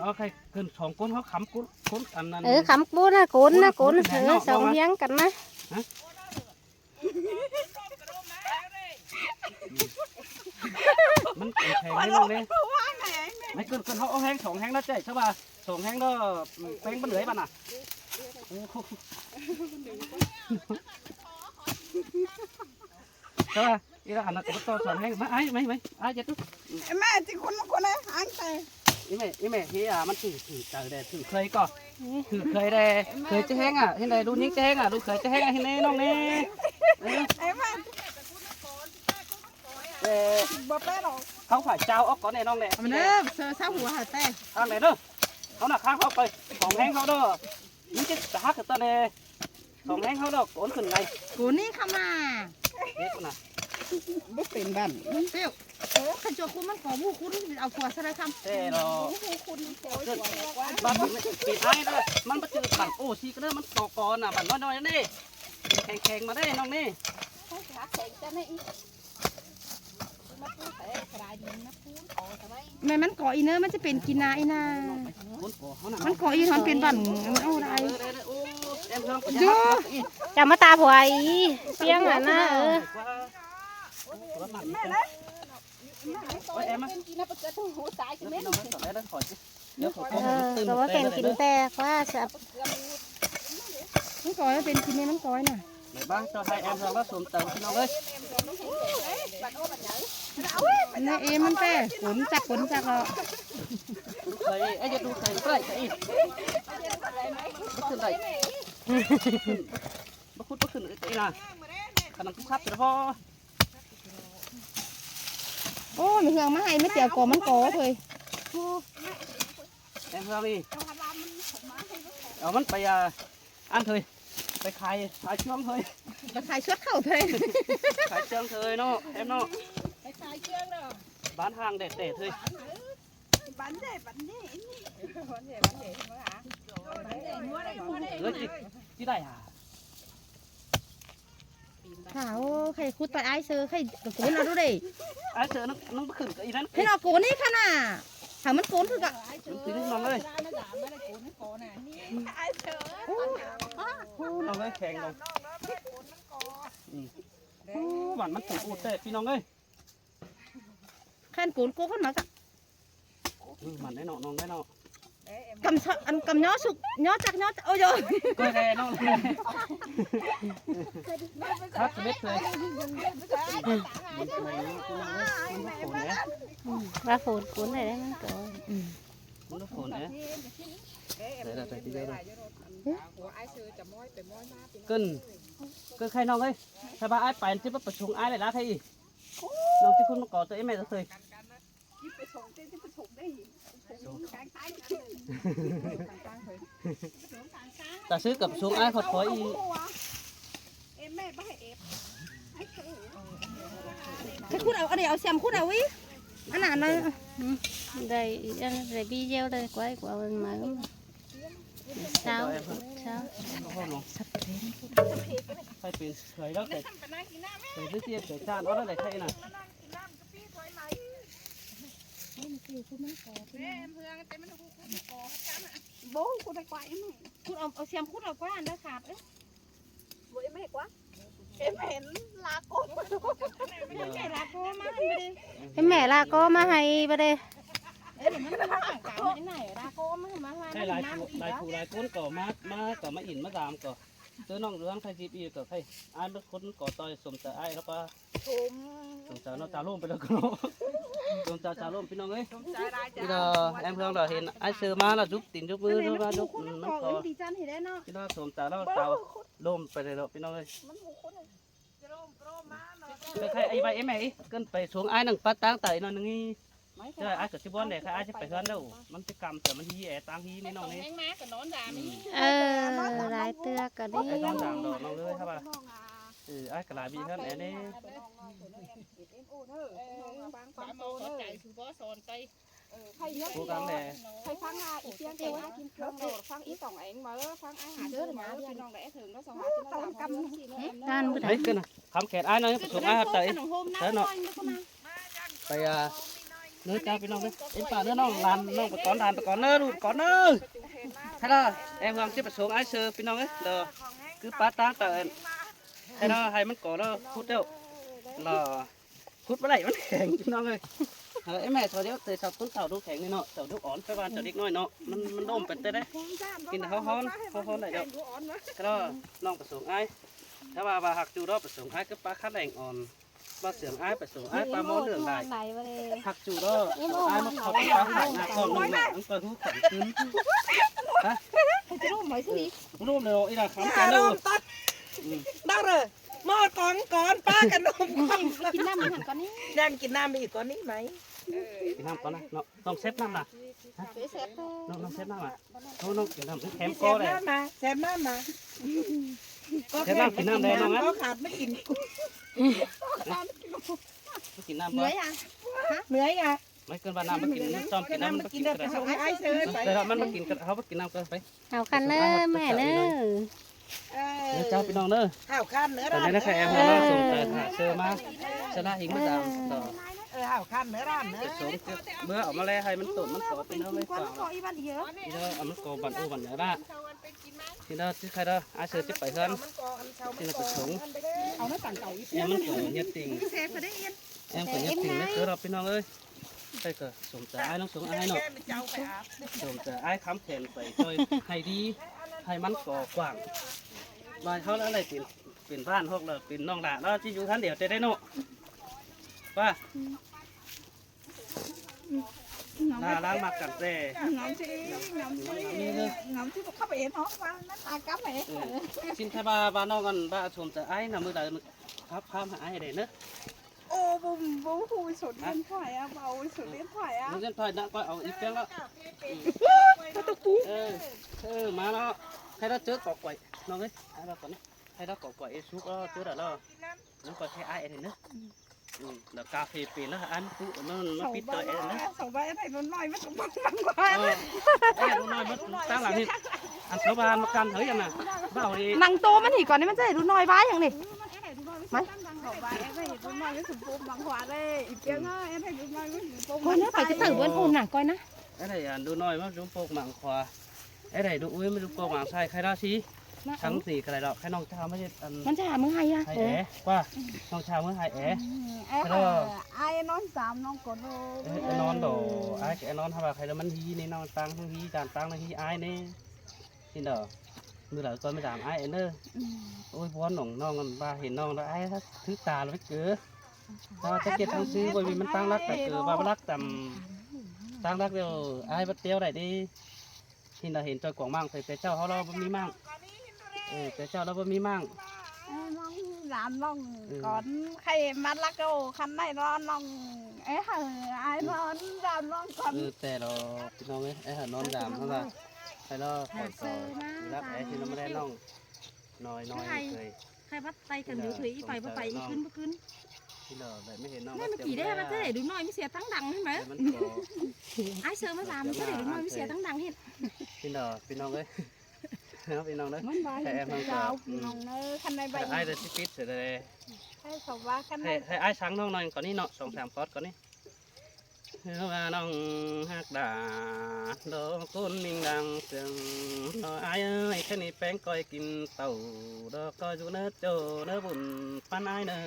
เอาใครเกิน2ก้นเขาขำก้นอันนั้นขำปูนะโกนสองเลี้ยงกันนะมันแข็งไม่ลงเลยไม่เกินเขาเอาแห้ง2แห้งแล้วใจใช่ป่ะ2แห้งแล้วแป้งมันเหลือป่ะน่ะใช่ป่ะอีละอันนั้นก็2แห้งไม่จะตุ๊กแม่ที่คนไหนหางใจอีแม่ที่มันถือเจอได้ถือเคยก็ถือเคยได้เคยจะแห้งเห็นได้ดูนิ้งจะแห้งดูเคยจะแห้งเห็นได้น้องนี่บ่แป้หรอกเขาฝ่ายเจ้าออกก่อนเนี่ยน้องเนี่ยมันเด้อเสือเช้าหัวหาแต่ข้างไหนเด้อเขาหนักข้างเขาไป2แห้งเขาเด้อนี่จะหักกันตัวเนี่ย2แห้งเขาเด้อโกนขึ้นไงกูนี่เข้ามาเด็กน่ะบ่เป็นบ้านเปี้ยวขันโจคุณมันขอบูคุณเอาผัวซะเลยคำเราบ้านปิดไอ้เด้อมันมาเจอขันโอ้ชีก็เด้อมันต่อกอนบ้านน้อยๆนี่แข็งมาได้น้องนี่แม่มันก่ออีเนอร์มันจะเป็นกินนาอีนามันก่ออีนอนเป็นบ้านมันเอาอะไรจูจะมาตาผัวอีเปียงอ่ะนะก็ว่าแกงกินแต่ว่าจะมันก่อเป็นกินมันก่อยน่ะไหนบ้างเจ้าไทยแอมเราก็สวมเติมพี่น้องเลยนี่เอ็มมันแป้ขนจักเราเคยไอ้จะดูเคยใกล้อีกขึ้นไหนมาคุดมาขึ้นไอ้น่ะขนาดทุกขับแต่พอโอ้มีเฮืองมาให้ไม่เตี๋ยวก่อมันก่อเลยแอมเราอีเอามันไปอันเถยไปขายช่วงเถยไปขายชุดเข่าเถยขายเชืองเถยเนาะแอมเนาะไปขายเชืองเนาะบ้านห้างเด็ดเถยบ้านเด็ดที่ได้ขาวใครคุดไปไอ้เสือใครกระโกนเอาดูดิไอ้เสือน้องขึ้นกับอีนั้นให้เราโกนนี่ขนาดถามมันโกนคือกะตีนน้องเลยน้องเลยแข็งลงหวานมันถูกอุดเตะพี่น้องเลยแค่โกนโกนขึ้นมากะมันได้เนาะน้องได้เนาะกำย้อสุกย้อจักย้อโอ้ยก็ได้น้องครับเม็ดเลยว่าฝนกุ้นอะไรได้มั้งตัวมันก็ฝนเนี่ยได้แต่ที่ได้ก็ใครน้องเลยถ้าบ้าไอ้ไปที่บ้าประชุมไอ้เลยนะไทยน้องที่คุณมาก่อตัวไอ้แม่จะเคยแต่ซื้อกับช่วงไอ้ขอถอยถ้าคุณเอาอันนี้เอาแซมคุณเอาวิอันนั้นเลยđây đây video đây quay của mình mà sao sắp đến phải tiền khởi đó để đứa kia để cha nó đó để thay nè bố cô đây quậyคุณเอาแซมคุณเอากว่าอันได้ขาดเอ้ยบยไม่เห็นกว่าเอ็มเห็นลาโก้ไม่ใช่ลาโก้มาให้ไปดิcái mẹ là có mà hay vào đâyมันมาหางกาวไหนลาโก้มาให้ลายก้นก่อมาอินมาตามก่อตัวน้องเรื่องไทยจีบีก่อใครไอ้เมื่อคนก่อต่อยสมแต่ไอ้แล้วป่ะสมแต่น้องจ่าล่มไปแล้วก็สมจ่าล่มพี่น้องเอ้ยพี่น้องแอมเพื่อนเราเห็นไอ้เสือมาแล้วจุ๊บตีนจุ๊บมือจุ๊บจุ๊บมันก่อพี่น้องสมแต่แล้วเต่าล่มไปเลยพี่น้องเอ้ยใครไอ้ใบไอ้แม่เกินไปช่วงไอ้หนึ่งปัดตั้งไตหน่อยนึงนี่ใช่ไอ้เกิดที่บ้านเนี่ยใครไอ้จะไปเฮือนแล้วมันจะกำแต่มันที่แอตั้งที่นี่น้องนี่ลายเตือกกันนี่น้องด่างดอกน้องเลยครับไอ้กระไรบีท่านแอนนี่cố gắng để thầy phăngอีเพียงเดียวกินเครื่องโดดฟังอีสองเองมาฟังอาหารเยอะเลยนะพี่น้องแหละถึงแล้วสองหาที่เรากำกันเฮ้ยกันนะทำแขนไอ้น้อยสูงไอ้ครับเตยเตยเนาะไป เนื้อจ้าพี่น้องเลยเอ็นป่าเนื้อน้องลานน้องไปก่อนลานไปก่อนเนื้อดูก่อนเนื้อให้เราเอ็มกำลังจะไปส่งไอ้เสือพี่น้องเลยเด้อคือป้าตาเตินให้เราให้มันก่อนเราพูดเดียวเราพูดเมื่อไหร่มันแข็งพี่น้องเลยไอ้แม่ตัวเดียวเตะเสาต้นเสาดูแข็งนี่เนาะเสาดูอ่อนไปบ้านเสาเด็กน้อยเนาะมันร่มเป็นเต้ได้กินเขาฮ้อนได้เดียวก็น้องไปส่งไอ้ถ้าว่าหักจูเราไปส่งไอ้ก็ป้าคัดแรงอ่อนมาเสียงไอ้ไปส่งไอ้ปลาหม้อเหลืองได้ผักจูดไอ้มาเขาไปปลาไข่หน้าก้อนลงแม่มันก็ทุกขันขึ้นฮะจะรูปไหมสิรูปเลยอีน่ะขำกันเลย ได้เลยหม้อก่อนป้ากันนมก่อน กินน้ำมันก่อนนี้ นั่งกินน้ำไปอีกก่อนนี้ไหม กินน้ำก่อนนะเนาะต้องเซฟน้ำนะน้องเซฟน้ำอ่ะน้องกินน้ำแข็ง แซ ก้อ ม เลย น้ำมาแซมน้ำมา แซมน้ำกินน้ำแดงน้องนะ เขาขาดไม่กิน กินน้ำ เห ก่ นื่ อ อน ยอ่ะ เหนื่อยอ่ะ ไม่เกินวันน้ำมากินจอมกินน้ำมัน กิ กิ น น ได้ ก แต่ ระ ส่งให้ไอ้เชยไป แต่มันมากินกระเขาไปกินน้ำกันไป เอาคันเนอแม่เนอ เนื้อเจ้าพี่น้องเนอะ ข้าวข้านเนื้อ ตอน ร้าน นี้นะใครแอมเราส่งแต่เชื่อมาชนะหิงมาตามต่อ ข้าวข้านเนื้อร้านเนื้อ ไปส่งเมื่อออกมาแล้วให้มันตุ่นมันกรอบพี่น้องเลย ก้อน ฝาก ก็อีบันเยอะ ที่เราเอามันกรอบบันอู้บันเนื้อละที่เราที่ใครเราอาเสือจะไปกันที่เราไปส่ง เอาไม่ปั่นเก่าอีก แอมมันตัวเนี้ยติง เซฟไปได้เอ็น แอมตัวเนี้ยติงนะคือเราพี่น้องเอ้ยไปก็ส่งแต่ไอ้น้องส่งไอ้เนาะส่งแต่ไอ้ค้ำแขนไปช่วยให้ดีให้มันก่อกว้างมาเขาแล้วอะไรเป็นบ้านพวกเราเป็นน้องหลานเราที่อยู่ท่านเดียวจะได้เนาะว่าน่ารักมากกันแต่ ngắm chứ ngắm chứ không phải nó qua nó ta cắm mẹ ชินไทยบ้านน้องกันบ้านชมแต่ไอ้น่ะมือใดมือครับพามหาไอ้เด่นเนอะ ô bố hùi sụt điện thoại à bầu sụt điện thoại à มือเส้นถอยนะก็เอาอีกเพียงแล้วมาแล้วใครเราเจอกอกไก่น้องเอ้ยไอ้เราก่อนนะใครเรากอกไก่ซุกเราเจอแล้วน้องก็ใช้ไอ้เด่นเนอะแล้วกาแฟเปลี่ยนแล้วอันปุ๊มันปิดตัวเองนะ sầu bay này nó nói mất bằng bằng qua ไอ้ดูน้อยมันตั้งหลังนี่อันชาวบ้านมากันเฮ้ยยังน่ะบ้าดิ năng tô mất thì còn đấy mất dễ đúng nói bái chẳng này mấy sầu bay em thấy đúng nói với sụp bùm bằng hòa đây ít tiếng á em thấy đúng nói với sụp bùm coi nó phải cái tử vẫn ôm nè coi nó ไอ้ไหนอ่านดูน้อยมันดูโปกหมังขวาไอ้ไหนดูอุ้ยมันดูโปกหมังใช่ใครได้สิทั้งสี่อะไรดอกใครน้องชาวไม่ใช่อัน มันจะหามือให้อ่ะ ไฮแอ๋ว่าน้องชาวเมื่อไฮแอ๋ ai nói dám nó có đồ ไอ้นอนโดไอ้นอนทำอะไรใครแล้วมันฮีนี่น้องตังทั้งฮีจานตังทั้งฮีไอ้นี่ที่เด้อมือหลังก้อนไม่ดามไอ้เนอโอ้ยพ้อนน้องกันบ้าเห็นน้องแล้วไอ้ถ้าถือตาเราไม่เกือถ้าจะเก็บทั้งซื้อบริมันตั้งรักแต่เกือบ้ารักต่ำตั้งรักเดียวไอ้บัดเตียวได้ดีที่เราเห็นจอยกว่างมั่งแต่เจ้าเขาเราไม่มีมั่งแต่เจ้าเราไม่มีมั่ง làm nong còn khay mắt lá câu khăn này nó ấy ai nó làm nong còn แต่เราพี่น้องไอ้หันนอนดามเขาละใครเราคอยต่อรับไอ้ที่เราไม่ได้น้องน้อยเคย khay bắt tay cần điều thủy phải bắt tayขึ้น ที่เราแบบไม่เห็นน้อง nên mà chỉ đây mà thế để đúng nói mới xe thắng đằng hết mà มันก็ ai sơ mới làm thế để đúng nói mới xe thắng đằng hết พี่น้องพี่น้องเลยพี่น้องเลย món bài em chào nong nơi khăn này แต่ bay ไอ้เดี๋ยวที่ปิดเสร็จเลย hay sầu ba khăn ให้ไอ้ช้างน้องหน่อยก่อนนี่เนาะ2-3 คอร์สก่อนนี่ว่าน้องหักดาดอกต้นมิงดังเสียงน้อไอ้เอ้ยแค่นี้แป้งก้อยกินเต่าดอกก้อยอยู่เนื้อโจเนื้อบุญปันไอ้เนื้อ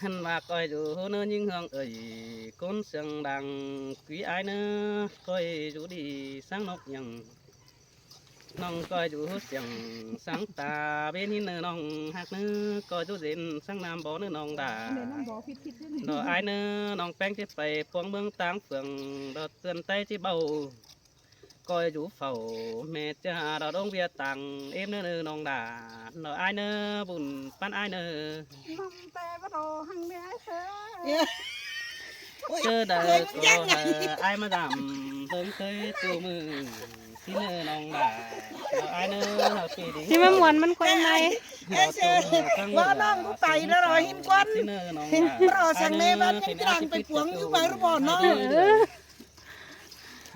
หันมาก้อยอยู่เนื้อยิงเฮืองเอ้ยก้นเสียงดังquýไอ้เนื้อก้อยอยู่ดีsáng nócยังน้องก้อยอยู่เสียงสังตาเบนหินเนื้อน้องหักเนื้อก้อยอยู่เด่นสังน้ำบ่อเนื้อน้องด่า ดอกไอ้เนื้อน้องแป้งที่ไปพวงเมืองต่างเฟืองดอกเตือนใจที่เบาก้อยอยู่เฝ้าแม่จ้าดอกดงเวียตังเอ็มเนื้อน้องด่าดอกไอ้เนื้อบุญปั้นไอ้เนื้อ nong tè bắt đầu hăng đi ai sơ เจอเด็กก็ไอ้มาดำเพิ่งเคยตัวมือที่เนื้อน้องด่าดอกไอ้เนื้อเราปีดี ที่มันมวนมันควายไหม ว่าน้องกูไปแล้วรอหินก้อน ที่เนื้อน้องด่าร อสั่งเนวันยังกลางไปปวงอยู่ไปรู้บ่น้อง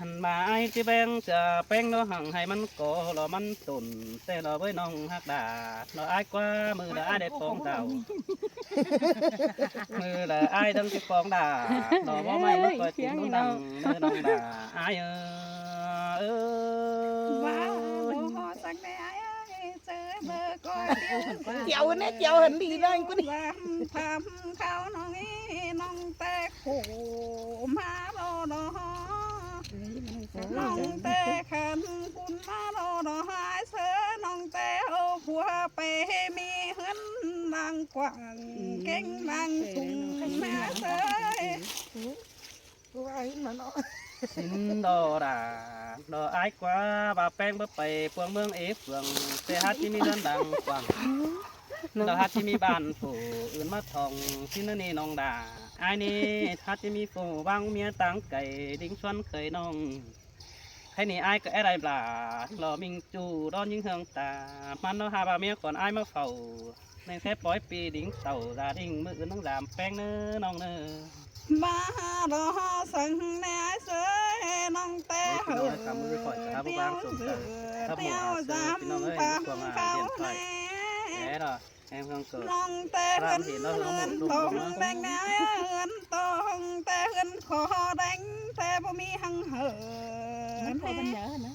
ไ หันมาไอ้ที่แบงจะแป้งเนาะหังให้มันก่อรอมันตุ่นแต่รอไว้น้องฮักดาเราไอ้กว่ามือละไอ้ได้ปองเต่ามือละไอ้ต้องจะปองดาเราว่าไม่เมื่อก่อนกินน้องดังมือน้องดาไอ้ว้าวหอสักแม่เจอเบอร์ก็เดียว เจียวเนี่ยเจียวเห็นดีเลยกูนี่ ทำเขาน้องน้องแต่โขมาโดดน้องแต่ขันคุณมาโดดหายเสือน้องแต่เอาผัวไปมีเฮือนนางกว่างเก่งนางชุ่มแม่เสือ กูว่าเห็นมันเนาะ xin đồ đà đồ ái quá bà pen bắp bày phương mương ế phường xe hát chi mi đơn đằng quảng đồ hát chi mi bàn phủ ướn mắt thòng xin nó nì nòng đà ai nì hát chi mi phủ băng mía táng cày đính xuân khởi nòng hay nì ai cái đây là lò mình chủ đón những hương tà man nó hà bà mía còn ai mà phẩu nên xếp bói pi đính tàu gia đình mưa nó làm pen nữa nòng nữaมาดอสังแน่เสือน้องแต่เหือเตี้ยวเสือเตี้ยวจำฟังเขาแน่ thế rồi em không cười น้องแต่เหือนทองแดงแน่เหือนทองแต่เหือนคอแดงแต่บ่มีหังเหือ มันพอมันเยอะนะ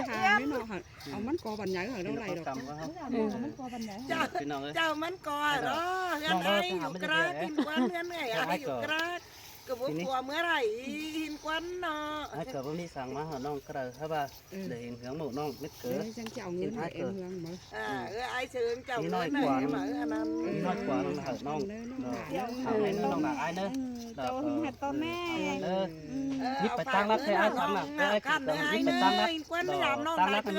หาไม่หนอเอามันกอบันใหญ่เหรอเท่าไหร่ดอก มันพอมันเยอะ เจ้ามันก่อนเนาะยังไงอยู่กระกินควันยังไงอะไรอยู่กระกระบุกหัวเมื่อไรหินควันเนาะ ai cờ bông đi sang má hả non cờ hả bà để hình hướng màu non biết cờ จังเจ้าเงินให้เอ็มเมืองมา ไอ้เชิญเจ้าเงินไหนมาอันนั้น nói quả non hở non thằng này nó non là ai nữa โตให้โตแม่ biết phải tăng lát thế ai tăng là cái ai cần biết phải tăng lát tăng lát biết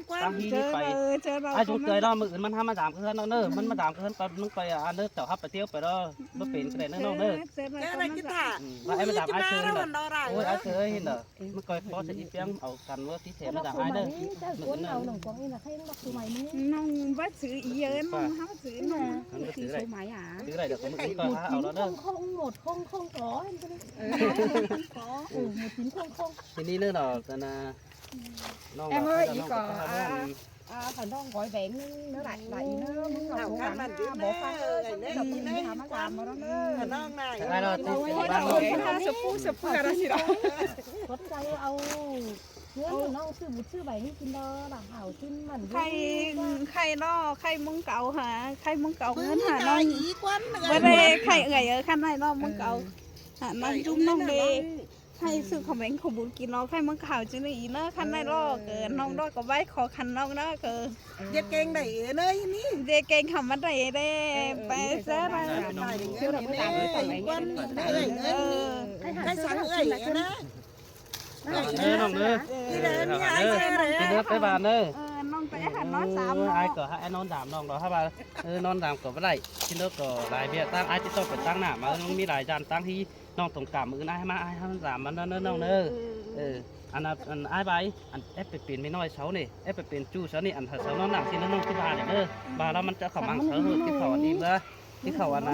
phải tăng hi เจ biết อ phải เลยเจอเรา ai chụp cười đó mựcมันทำมาgiảm hơn nó nữaมันมาgiảm hơn còn nó phải ăn nước chảo hấp phải tiêu phải đó nó phiền cái này nó non nữa เจอ แค่ เรา ไหนกินถ่า và em giảm ai chơi แล้ว nữa มันดอไร ôi ai chơi hin nữa nó coi có sẽ ít tiếng ở cần với tí thể nó giảm ai nữa เจ้าก้นเอาหนังกวางนี่นะให้นักสมัยนี้ น้องว่าซื้ออีเยอะน้องเขาซื้อน้องซื้อสมัยอ่ะ thứ này được có một cái coi ở đó nữa 1 có em cái đấy 1900 thì đi nữa là nó em ơi ý có phải non gọi vẹn nó lại nóเอาข้ามมันดิ้น bỏ เน pha ยเนย đập เน đi ย làm nó làm mà nó น้องนาย ai đó thì ban Ôi, sập phu ra gì đó. cóใจเอาเนื้อน้องซื้อบุซื้อใบนี่กินดอหลังเห่ากินมัน ใครเนาะใครมึงเก่าหาใครมึงเก่า ปื เงิ น นหา หา น้อง อีกวัน บ่ได้ใครเอ่ยขั้นไหนเนาะมึงเก่าหาน้องจุ้มน้องเดให้ซื้อของแบงค์ของบุญกินเนาะใครมึงข่าวจังได้อีเนาะขั้นไหนเนาะเกินน้องดอกก็ไว้ขอคันน้องเนาะเกิน เด็กเก่งได้เนยนี่ เดเก่งคำว่าได้เด้ไปเสียไป เชื่อเราไม่ได้อีกวันเอ้ยเอ้ยให้สั่งเอ้ยนะ nữa nòng nữa đi đây mi ai thì nước cái bàn nữa น้องไปหันน้องสาม ai cỡ hai non giảm nòng đó hai bà non giảm cỡ với lại thì nước cỡ lại việc tăng ai thì tôi phải tăng nả mà nó mi lại dàn tăng thì nòng tổng cảm ơn ai mà ai không giảm mà nó nòng nữa anh ai bài anh ép phải tiền mới nói xấu này ép phải tiền chu xấu này anh thật xấu nó nặng thì nó nông cái bà này nữa bà đó mình sẽ khẩu mang xấu hơn cái khẩu đi nữa cái khẩu anh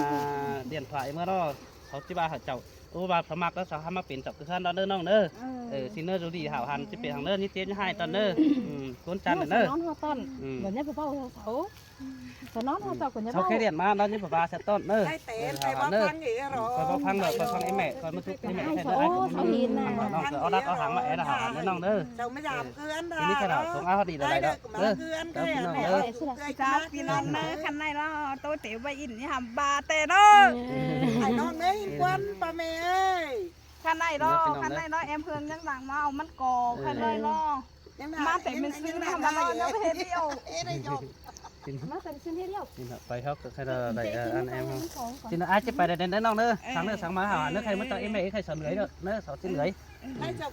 điện thoại mới đóเขาที่บ้านเขาเจ้าโอ้บ้านสมัครแล้วสาวทำมาเป็นจับคือขั้นตอนเด้อน้องเด้อซินเนอร์ดูดีหาวหันจะเป็นทางเด้อนี่เตี้ยจะให้ตอนเด้อก้นจันเด้อ nón hoa ton và nhất phải bao sáu và nón hoa tàu của nhất เขาแค่เรียนมาแล้วนี่ป้าเสร็จต้นเด้อ ให้เตะไปว่าฟังอย่างหรอ คอยฟังเด้อคอยฟังไอ้แม่คอยมาทุกไอ้แม่ให้เด้อไอ้ผมน้องเสือเอาดักเอาหางมาแอดหางเด้อน้องเด้อ เราไม่ยามเกลือน ทีนี้ขนาดของเอาดีอะไรเด้อ เกลือนเกลือนเกลือน จ้าพี่น้องเนอคันไหนเนาะโตเต๋อไปอินนี่หำบาเตเนาะ ไอ้น้องเนี่ยควันป้าแม่เอ้ย คันไหนเนาะคันไหนเนาะเอ็มเพิ่งยังดังมาเอามันก่อคันไหนเนาะมาแต่เป็นซื้อทำมาเนาะยังไม่เห็นเดียว nó cần xin hết điệu ไปเขาใครได้อันแอมทีนี้อาจจะไปเดินน้องเด้อสั่งเด้อสั่งมาหาเนื้อใครมาต่อไอ้แม่ใครสอนเหนื่อยเด้อเนื้อสอนเหนื่อย ให้เจ้า